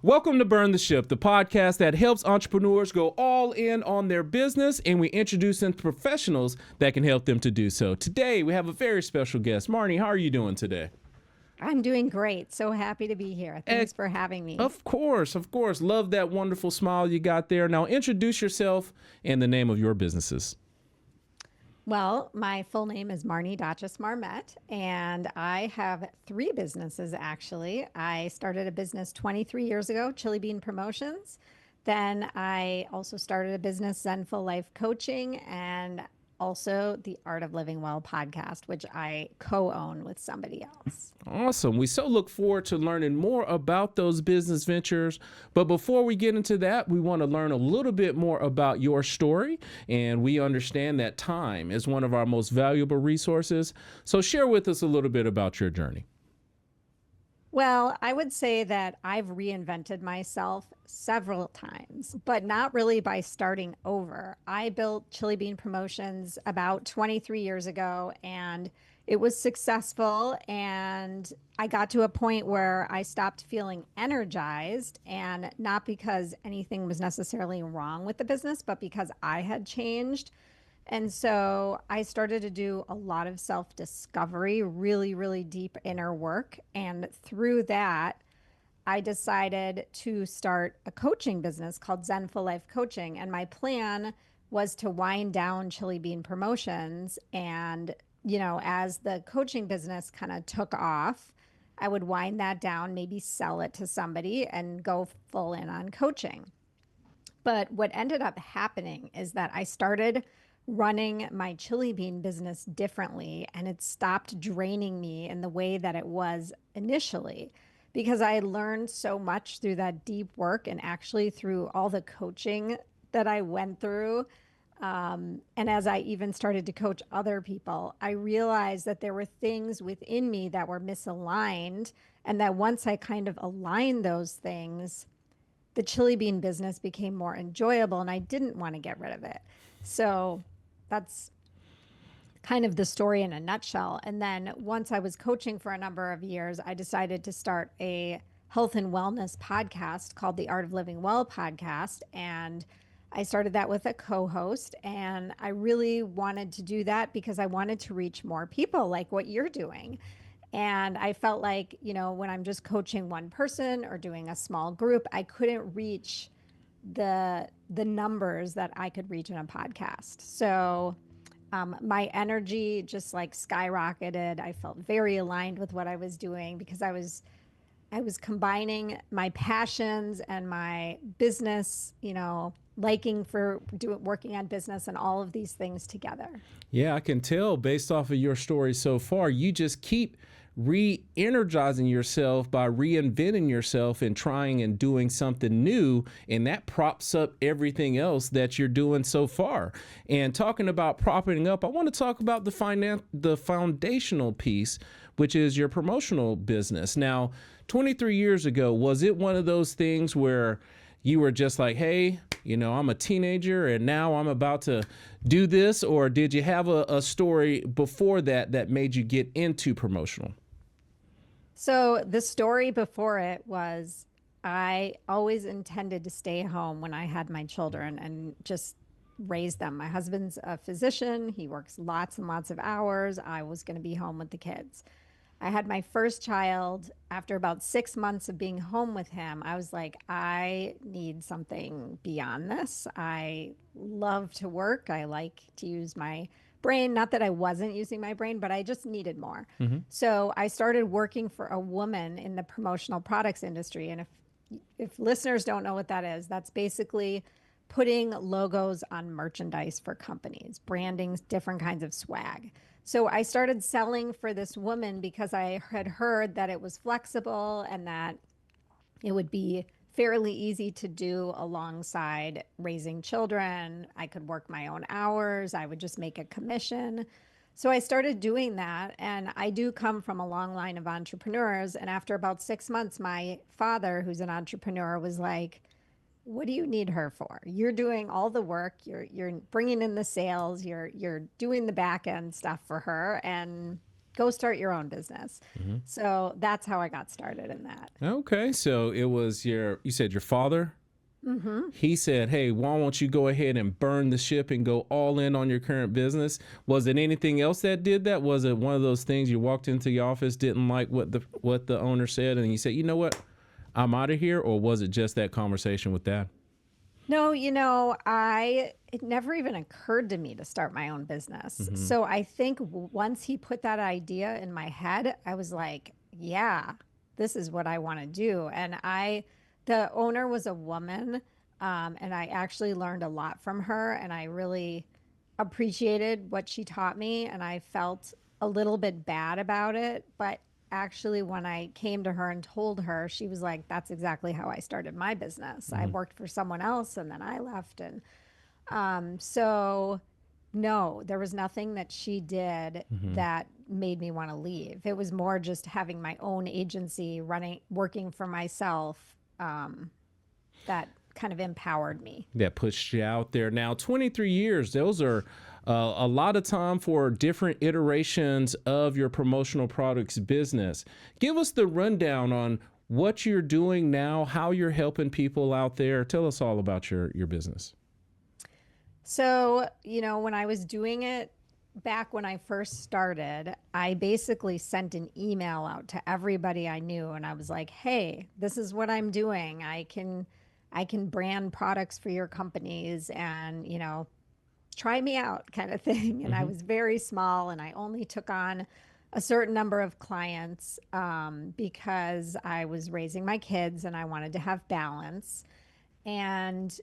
Welcome to Burn the Ship, the podcast that helps entrepreneurs go all in on their business, and we introduce them to professionals that can help them to do so. Today, we have a very special guest. Marnie, how are you doing today? I'm doing great. So happy to be here. Thanks for having me. Of course. Love that wonderful smile you got there. Now, introduce yourself and the name of your businesses. Well, my full name is Marnie Marmet, and I have three businesses, actually. I started a business 23 years ago, Chili Bean Promotions. Then I also started a business, Zenful Life Coaching, and also the Art of Living Well podcast, which I co-own with somebody else. Awesome. We so look forward to learning more about those business ventures. But before we get into that, we want to learn a little bit more about your story. And we understand that time is one of our most valuable resources. So share with us a little bit about your journey. Well, I would say that I've reinvented myself several times, but not really by starting over. I built Chili Bean Promotions about 23 years ago, and it was successful. And I got to a point where I stopped feeling energized, and not because anything was necessarily wrong with the business, but because I had changed. And so I started to do a lot of self-discovery, really, really deep inner work. And through that, I decided to start a coaching business called Zenful Life Coaching. And my plan was to wind down Chili Bean Promotions. And, as the coaching business kind of took off, I would wind that down, maybe sell it to somebody and go full in on coaching. But what ended up happening is that I started running my chili bean business differently, and it stopped draining me in the way that it was initially, because I learned so much through that deep work and actually through all the coaching that I went through. And as I even started to coach other people, I realized that there were things within me that were misaligned, and that once I kind of aligned those things, the chili bean business became more enjoyable, and I didn't want to get rid of it. So that's kind of the story in a nutshell. And then once I was coaching for a number of years, I decided to start a health and wellness podcast called the Art of Living Well podcast. And I started that with a co-host. And I really wanted to do that because I wanted to reach more people like what you're doing. And I felt like, when I'm just coaching one person or doing a small group, I couldn't reach the numbers that I could reach in a podcast. So my energy just like skyrocketed. I felt very aligned with what I was doing because I was combining my passions and my business, liking for working on business and all of these things together. Yeah, I can tell based off of your story so far, you just keep re-energizing yourself by reinventing yourself and trying and doing something new, and that props up everything else that you're doing so far. And talking about propping up, I want to talk about the foundational piece, which is your promotional business. Now, 23 years ago, was it one of those things where you were just like, hey, I'm a teenager and now I'm about to do this? Or did you have a story before that made you get into promotional? So the story before it was I always intended to stay home when I had my children and just raise them. My husband's a physician. He works lots and lots of hours. I was going to be home with the kids. I had my first child after about 6 months of being home with him. I was like, I need something beyond this. I love to work. I like to use my brain. Not that I wasn't using my brain, but I just needed more. Mm-hmm. So I started working for a woman in the promotional products industry. And if listeners don't know what that is, that's basically putting logos on merchandise for companies, branding different kinds of swag. So I started selling for this woman because I had heard that it was flexible and that it would be fairly easy to do alongside raising children. I could work my own hours. I would just make a commission. So I started doing that. And I do come from a long line of entrepreneurs. And after about 6 months, my father, who's an entrepreneur, was like, what do you need her for? You're doing all the work. You're bringing in the sales. You're doing the back end stuff for her, and go start your own business. Hmm. So that's how I got started in that. Okay, so it was you said your father? Mm-hmm. He said, hey, why don't you go ahead and burn the ship and go all in on your current business? Was it anything else that did that? Was it one of those things you walked into the office, didn't like what the owner said, and you said, you know what, I'm out of here? Or was it just that conversation with dad? No, it never even occurred to me to start my own business. Hmm. So I think once he put that idea in my head, I was like, yeah, this is what I want to do. The owner was a woman, and I actually learned a lot from her, and I really appreciated what she taught me, and I felt a little bit bad about it, but actually when I came to her and told her, she was like, that's exactly how I started my business. I Hmm. worked for someone else and then I left. And so, no, there was nothing that she did Hmm. that made me want to leave. It was more just having my own agency, working for myself, that kind of empowered me. That pushed you out there. Now, 23 years, those are a lot of time for different iterations of your promotional products business. Give us the rundown on what you're doing now, how you're helping people out there. Tell us all about your business. So, when I was doing it back when I first started, I basically sent an email out to everybody I knew and I was like, "Hey, this is what I'm doing. I can brand products for your companies and, try me out," kind of thing. And I Hmm. was very small and I only took on a certain number of clients, because I was raising my kids and I wanted to have balance. And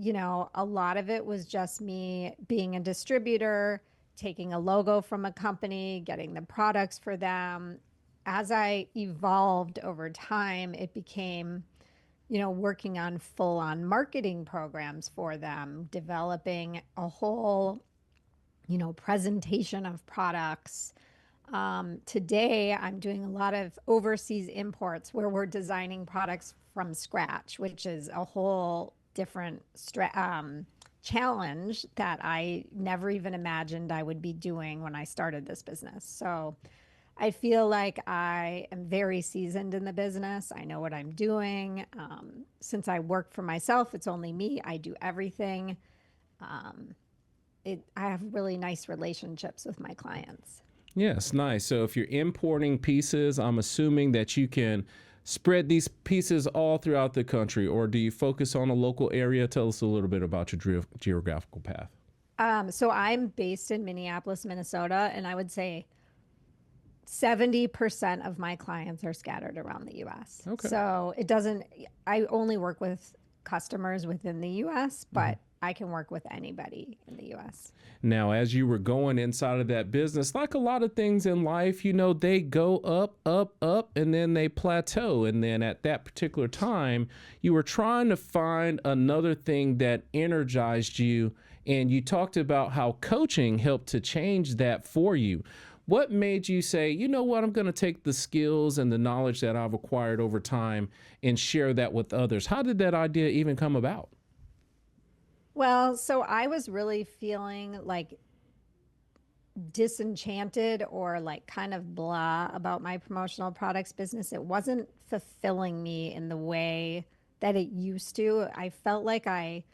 a lot of it was just me being a distributor, taking a logo from a company, getting the products for them. As I evolved over time, it became, working on full on marketing programs for them, developing a whole, presentation of products. Today, I'm doing a lot of overseas imports where we're designing products from scratch, which is a whole different challenge that I never even imagined I would be doing when I started this business. So I feel like I am very seasoned in the business. I know what I'm doing. Since I work for myself, it's only me. I do everything. Um, I have really nice relationships with my clients. Yes, nice. So if you're importing pieces, I'm assuming that you can spread these pieces all throughout the country, or do you focus on a local area? Tell us a little bit about your geographical path. So I'm based in Minneapolis, Minnesota, and I would say 70% of my clients are scattered around the US. Okay. So I only work with customers within the US, Mhm. but I can work with anybody in the US. Now, as you were going inside of that business, like a lot of things in life, they go up, up, up, and then they plateau. And then at that particular time, you were trying to find another thing that energized you. And you talked about how coaching helped to change that for you. What made you say, you know what, I'm going to take the skills and the knowledge that I've acquired over time and share that with others? How did that idea even come about? Well, so I was really feeling like disenchanted or like kind of blah about my promotional products business. It wasn't fulfilling me in the way that it used to. I felt like I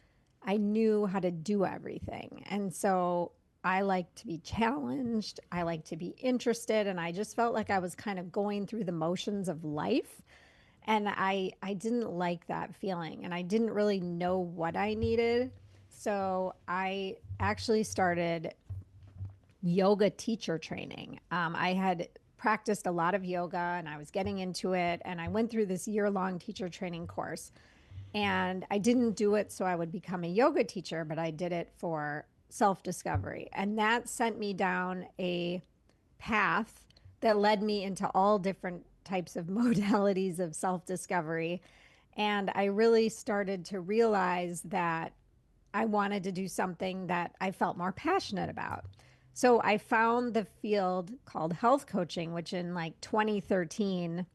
knew how to do everything. And so I like to be challenged. I like to be interested, and I just felt like I was kind of going through the motions of life. And I didn't like that feeling, and I didn't really know what I needed. So I actually started yoga teacher training. I had practiced a lot of yoga and I was getting into it. And I went through this year-long teacher training course. And I didn't do it so I would become a yoga teacher, but I did it for self discovery. And that sent me down a path that led me into all different types of modalities of self discovery. And I really started to realize that I wanted to do something that I felt more passionate about. So I found the field called health coaching, which in like 2013,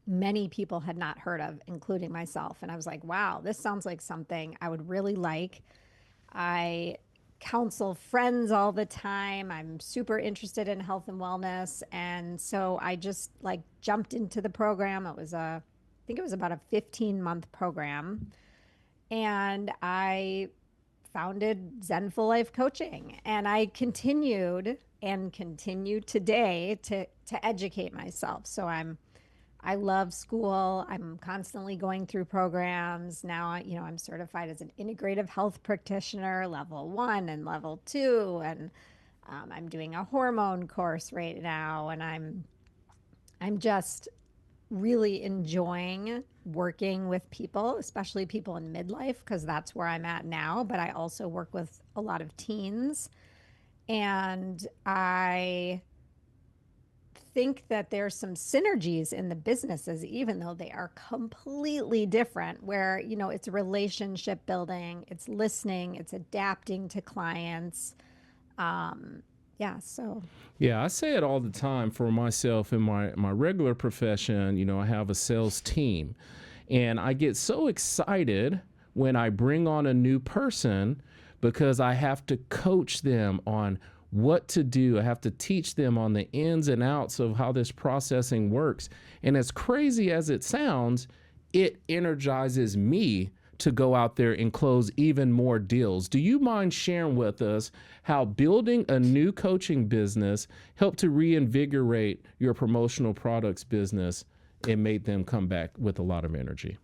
many people had not heard of, including myself. And I was like, wow, this sounds like something I would really like. I counsel friends all the time. I'm super interested in health and wellness. And so I just like jumped into the program. I think it was about a 15-month program. And I founded Zenful Life Coaching. And I continued and continue today to educate myself. So I love school. I'm constantly going through programs. Now, I'm certified as an integrative health practitioner, level 1 and level 2. And I'm doing a hormone course right now. And I'm just really enjoying working with people, especially people in midlife, because that's where I'm at now. But I also work with a lot of teens. And I think that there's some synergies in the businesses, even though they are completely different, where, it's relationship building, it's listening, it's adapting to clients. Yeah, so. Yeah, I say it all the time for myself in my regular profession. I have a sales team, and I get so excited when I bring on a new person because I have to coach them on what to do. I have to teach them on the ins and outs of how this processing works. And as crazy as it sounds, it energizes me to go out there and close even more deals. Do you mind sharing with us how building a new coaching business helped to reinvigorate your promotional products business and made them come back with a lot of energy?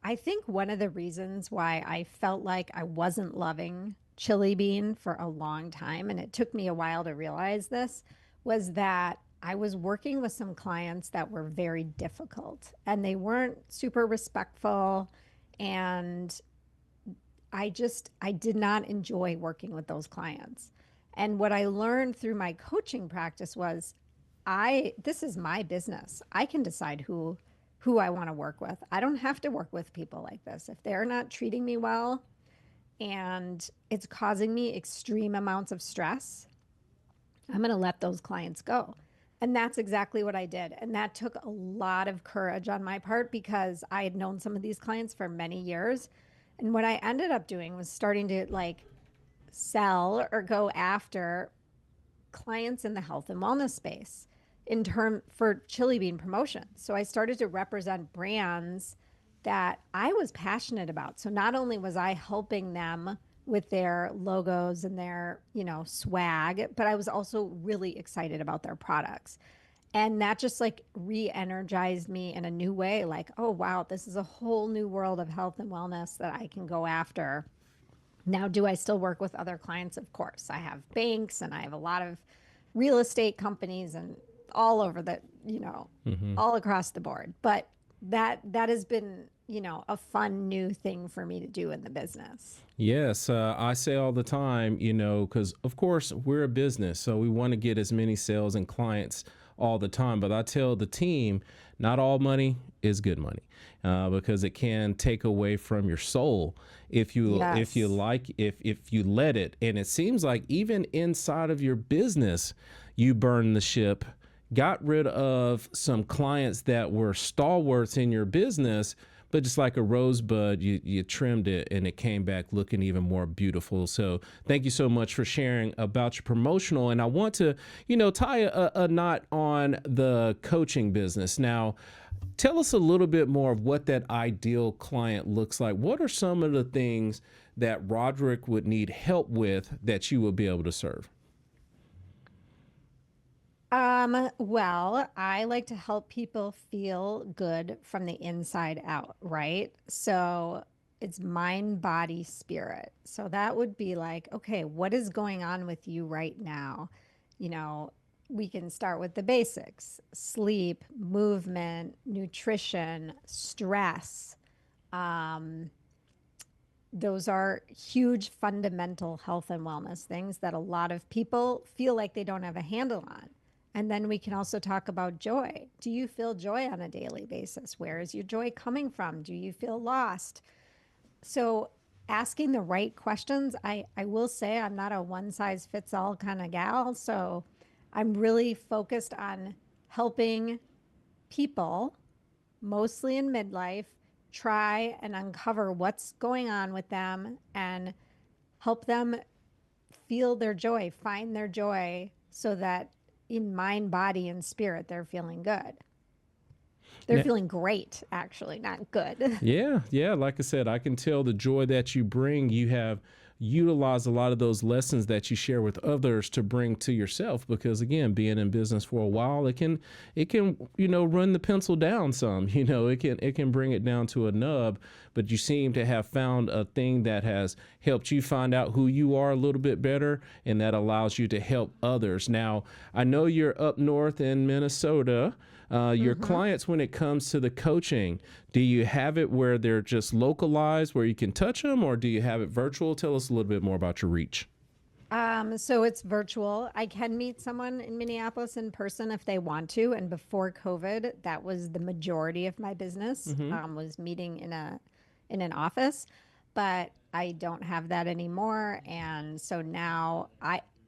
I think one of the reasons why I felt like I wasn't loving Chili Bean for a long time, and it took me a while to realize this, was that I was working with some clients that were very difficult and they weren't super respectful. And I did not enjoy working with those clients. And what I learned through my coaching practice was this is my business. I can decide who I want to work with. I don't have to work with people like this. If they're not treating me well and it's causing me extreme amounts of stress, I'm going to let those clients go. And that's exactly what I did. And that took a lot of courage on my part because I had known some of these clients for many years. And what I ended up doing was starting to like sell or go after clients in the health and wellness space in term for Chili Bean promotion. So I started to represent brands that I was passionate about. So not only was I helping them with their logos and their, swag, but I was also really excited about their products. And that just like re-energized me in a new way. Like, oh, wow, this is a whole new world of health and wellness that I can go after. Now, do I still work with other clients? Of course. I have banks and I have a lot of real estate companies and all over all across the board. But that has been, a fun new thing for me to do in the business. Yes, I say all the time, because of course we're a business, so we want to get as many sales and clients all the time. But I tell the team, not all money is good money, because it can take away from your soul if you Yes. if you let it. And it seems like even inside of your business, you burn the ship, got rid of some clients that were stalwarts in your business, but just like a rosebud, you trimmed it and it came back looking even more beautiful. So thank you so much for sharing about your promotional. And I want to, tie a knot on the coaching business. Now, tell us a little bit more of what that ideal client looks like. What are some of the things that Roderick would need help with that you would be able to serve? Well, I like to help people feel good from the inside out, right? So it's mind, body, spirit. So that would be like, okay, what is going on with you right now? You know, we can start with the basics: sleep, movement, nutrition, stress. Um, those are huge fundamental health and wellness things that a lot of people feel like they don't have a handle on. And then we can also talk about joy. Do you feel joy on a daily basis? Where is your joy coming from? Do you feel lost? So, asking the right questions, I will say I'm not a one size fits all kind of gal. So, I'm really focused on helping people, mostly in midlife, try and uncover what's going on with them and help them feel their joy, find their joy so that in mind, body, and spirit, they're feeling good. They're Now, feeling great, actually, not good. yeah, yeah. Like I said, I can tell the joy that you bring. You have utilized a lot of those lessons that you share with others to bring to yourself. Because again, being in business for a while, it can run the pencil down some. It can bring it down to a nub. But you seem to have found a thing that has helped you find out who you are a little bit better, and that allows you to help others. Now, I know you're up north in Minnesota. Your clients, when it comes to the coaching, do you have it where they're just localized, where you can touch them, or do you have it virtual? Tell us a little bit more about your reach. So it's virtual. I can meet someone in Minneapolis in person if they want to. And before COVID, that was the majority of my business, was meeting in an office. But I don't have that anymore. And so now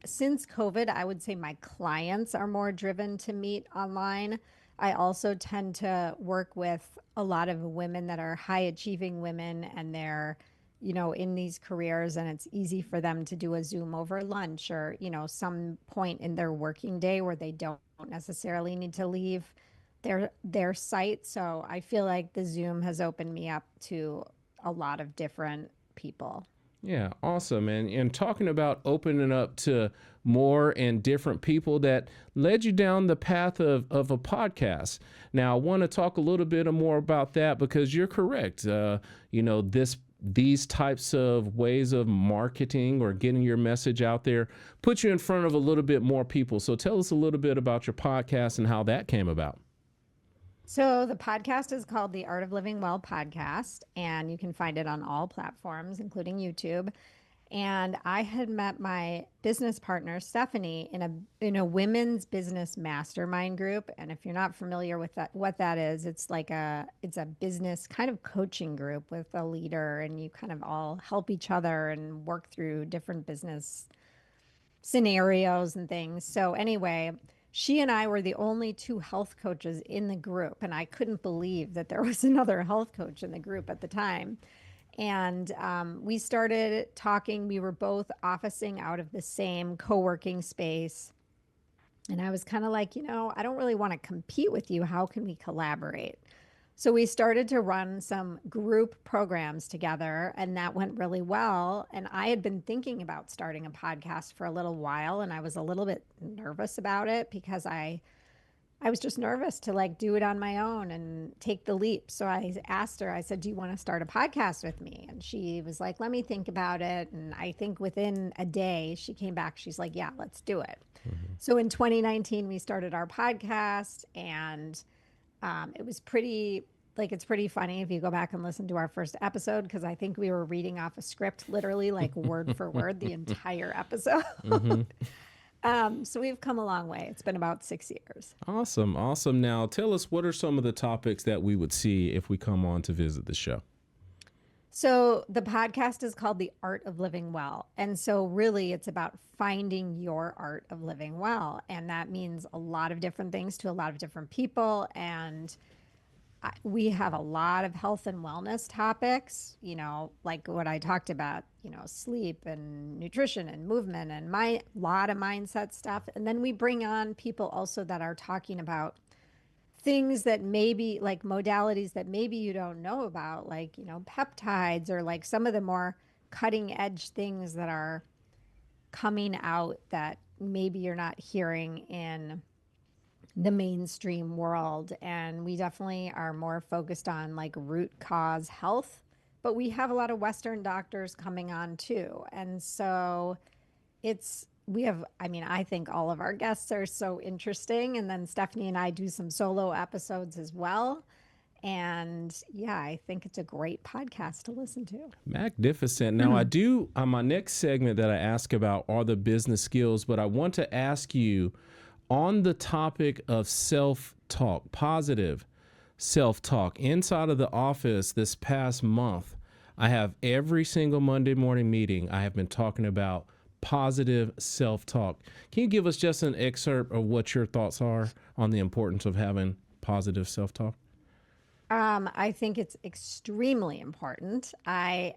since COVID, I would say my clients are more driven to meet online. I also tend to work with a lot of women that are high achieving women, and they're, in these careers, and it's easy for them to do a Zoom over lunch or, some point in their working day where they don't necessarily need to leave their site. So I feel like the Zoom has opened me up to a lot of different people. Yeah, awesome. And talking about opening up to more and different people, that led you down the path of a podcast. Now, I want to talk a little bit more about that, because you're correct. These types of ways of marketing or getting your message out there put you in front of a little bit more people. So tell us a little bit about your podcast and how that came about. So the podcast is called the Art of Living Well podcast, and you can find it on all platforms, including YouTube. And I had met my business partner, Stephanie, in a women's business mastermind group. And if you're not familiar with what that is, it's a business kind of coaching group with a leader, and you kind of all help each other and work through different business scenarios and things. So anyway, she and I were the only two health coaches in the group, and I couldn't believe that there was another health coach in the group at the time. And we started talking. We were both officing out of the same co-working space. And I was kind of like, I don't really want to compete with you. How can we collaborate? So we started to run some group programs together, and that went really well. And I had been thinking about starting a podcast for a little while, and I was a little bit nervous about it because I was just nervous to do it on my own and take the leap. So I asked her, I said, do you want to start a podcast with me? And she was like, let me think about it. And I think within a day she came back, she's like, yeah, let's do it. So in 2019, we started our podcast, and it was it's pretty funny if you go back and listen to our first episode, because I think we were reading off a script, literally word for word, the entire episode. So we've come a long way. It's been about 6 years. Awesome. Now, tell us, what are some of the topics that we would see if we come on to visit the show? So the podcast is called The Art of Living Well. And so really it's about finding your art of living well. And that means a lot of different things to a lot of different people. And we have a lot of health and wellness topics, like what I talked about, sleep and nutrition and movement and lot of mindset stuff. And then we bring on people also that are talking about things that maybe modalities that maybe you don't know about, peptides, or some of the more cutting edge things that are coming out that maybe you're not hearing in the mainstream world. And we definitely are more focused on root cause health, but we have a lot of Western doctors coming on too. And so I think all of our guests are so interesting. And then Stephanie and I do some solo episodes as well. And yeah, I think it's a great podcast to listen to. Magnificent. Now, I do, on my next segment that I ask about are the business skills, but I want to ask you, on the topic of self-talk, positive self-talk, inside of the office this past month, I have every single Monday morning meeting, I have been talking about positive self-talk. Can you give us just an excerpt of what your thoughts are on the importance of having positive self-talk? I think it's extremely important. I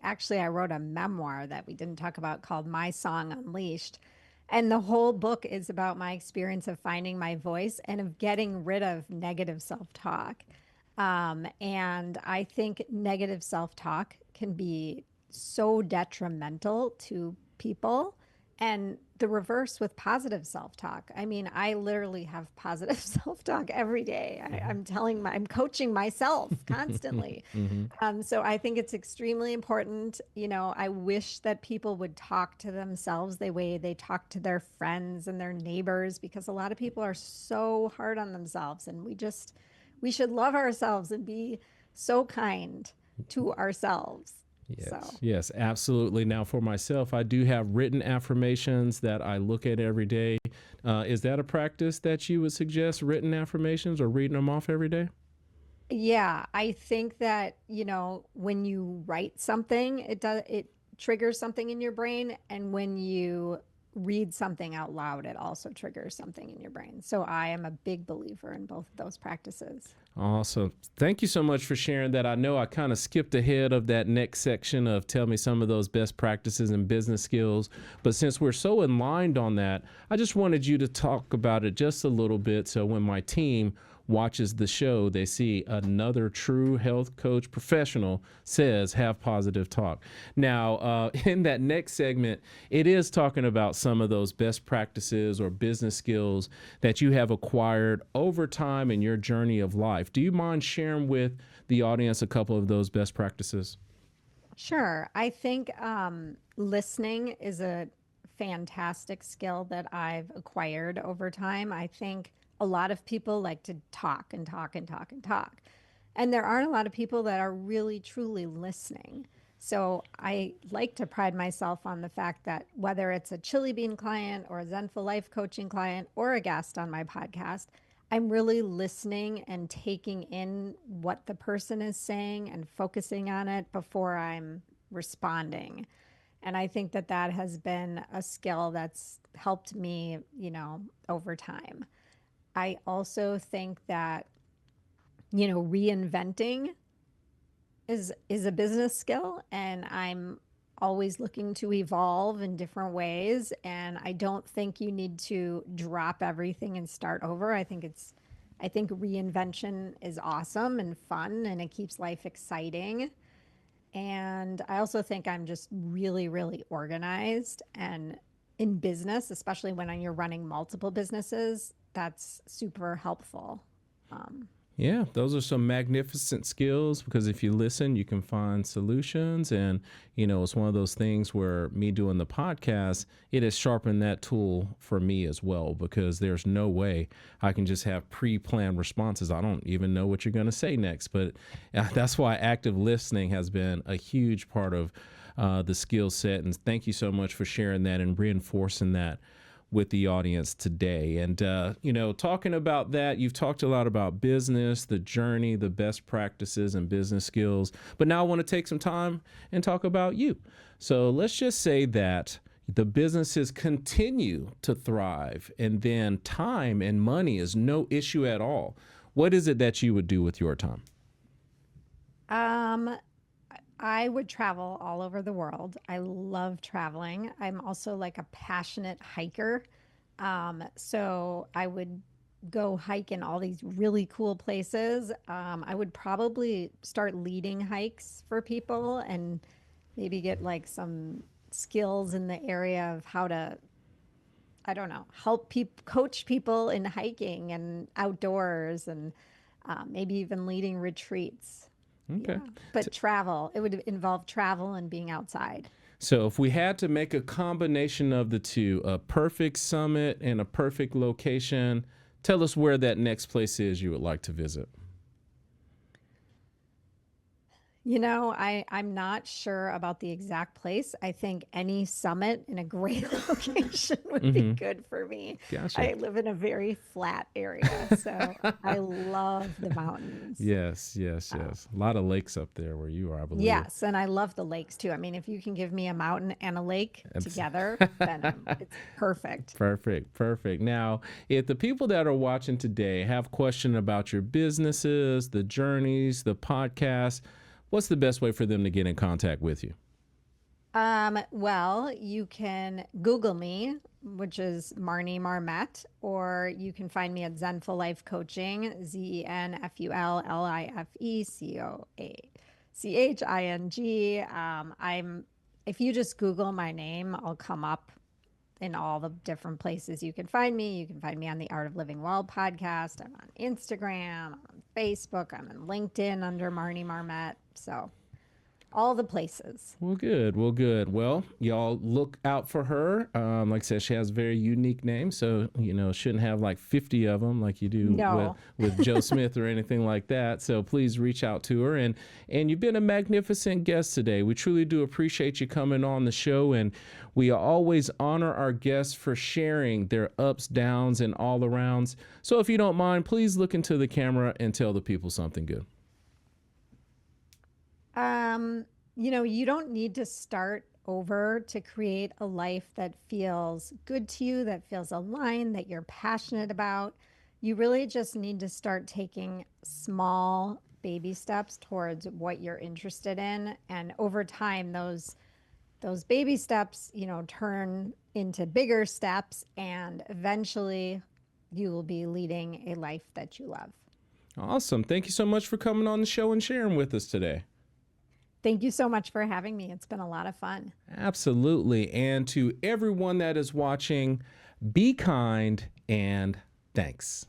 wrote a memoir that we didn't talk about called My Song Unleashed. And the whole book is about my experience of finding my voice and of getting rid of negative self-talk. And I think negative self-talk can be so detrimental to people. And the reverse with positive self-talk. I mean, I literally have positive self-talk every day. Hmm. I'm coaching myself constantly. Hmm. So I think it's extremely important. You know, I wish that people would talk to themselves the way they talk to their friends and their neighbors, because a lot of people are so hard on themselves, and we should love ourselves and be so kind to ourselves. So. Yes, yes, absolutely. Now, for myself, I do have written affirmations that I look at every day. Is that a practice that you would suggest, written affirmations or reading them off every day? Yeah, I think that, when you write something, it triggers something in your brain, and when you read something out loud, it also triggers something in your brain. So I am a big believer in both of those practices. Awesome. Thank you so much for sharing that. I know I kind of skipped ahead of that next section of tell me some of those best practices and business skills. But since we're so aligned on that, I just wanted you to talk about it just a little bit. So when my team watches the show, they see another true health coach professional says have positive talk. Now, in that next segment, it is talking about some of those best practices or business skills that you have acquired over time in your journey of life. Do you mind sharing with the audience a couple of those best practices? Sure. I think listening is a fantastic skill that I've acquired over time. I think a lot of people like to talk and talk and talk and talk. And there aren't a lot of people that are really truly listening. So I like to pride myself on the fact that whether it's a Chili Bean client or a Zenful Life coaching client or a guest on my podcast, I'm really listening and taking in what the person is saying and focusing on it before I'm responding. And I think that that has been a skill that's helped me, over time. I also think that, reinventing is a business skill, and I'm always looking to evolve in different ways, and I don't think you need to drop everything and start over. I think reinvention is awesome and fun, and it keeps life exciting. And I also think I'm just really, really organized, and in business, especially when you're running multiple businesses, that's super helpful. Um, Yeah, those are some magnificent skills because if you listen, you can find solutions. And, it's one of those things where me doing the podcast, it has sharpened that tool for me as well because there's no way I can just have pre planned responses. I don't even know what you're going to say next. But that's why active listening has been a huge part of the skill set. And thank you so much for sharing that and reinforcing that with the audience today. And, talking about that, you've talked a lot about business, the journey, the best practices and business skills. But now I want to take some time and talk about you. So let's just say that the businesses continue to thrive and then time and money is no issue at all. What is it that you would do with your time? um, I would travel all over the world. I love traveling. I'm also like a passionate hiker. So I would go hike in all these really cool places. I would probably start leading hikes for people and maybe get like some skills in the area of how to, I don't know, help people, coach people in hiking and outdoors, and maybe even leading retreats. Okay. Yeah. But travel, it would involve travel and being outside. So if we had to make a combination of the two, a perfect summit and a perfect location, tell us where that next place is you would like to visit. I'm not sure about the exact place. I think any summit in a great location would be Hmm. good for me. Gotcha. I live in a very flat area, so I love the mountains. Yes, yes, Uh, yes. A lot of lakes up there where you are, I believe. yes, and I love the lakes too. I mean, if you can give me a mountain and a lake It's together, then it's perfect. perfect, perfect. Now, if the people that are watching today have questions about your businesses, the journeys, the podcast, what's the best way for them to get in contact with you? Well, you can Google me, which is Marnie Marmet, or you can find me at Zenful Life Coaching, ZenfulLifeCoaching. If you just Google my name, I'll come up in all the different places you can find me. You can find me on the Art of Living Well podcast. I'm on Instagram, I'm on Facebook, I'm on LinkedIn under Marnie Marmet. So all the places. Well, good. Well, good. Well, y'all look out for her. Like I said, she has a very unique name, so shouldn't have like 50 of them like you do with No. Joe Smith or anything like that. So please reach out to her. And you've been a magnificent guest today. We truly do appreciate you coming on the show, and we always honor our guests for sharing their ups, downs, and all arounds. So if you don't mind, please look into the camera and tell the people something good. You don't need to start over to create a life that feels good to you, that feels aligned, that you're passionate about. You really just need to start taking small baby steps towards what you're interested in. And over time, those baby steps, turn into bigger steps, and eventually you will be leading a life that you love. Awesome. Thank you so much for coming on the show and sharing with us today. Thank you so much for having me. It's been a lot of fun. Absolutely. And to everyone that is watching, be kind and thanks.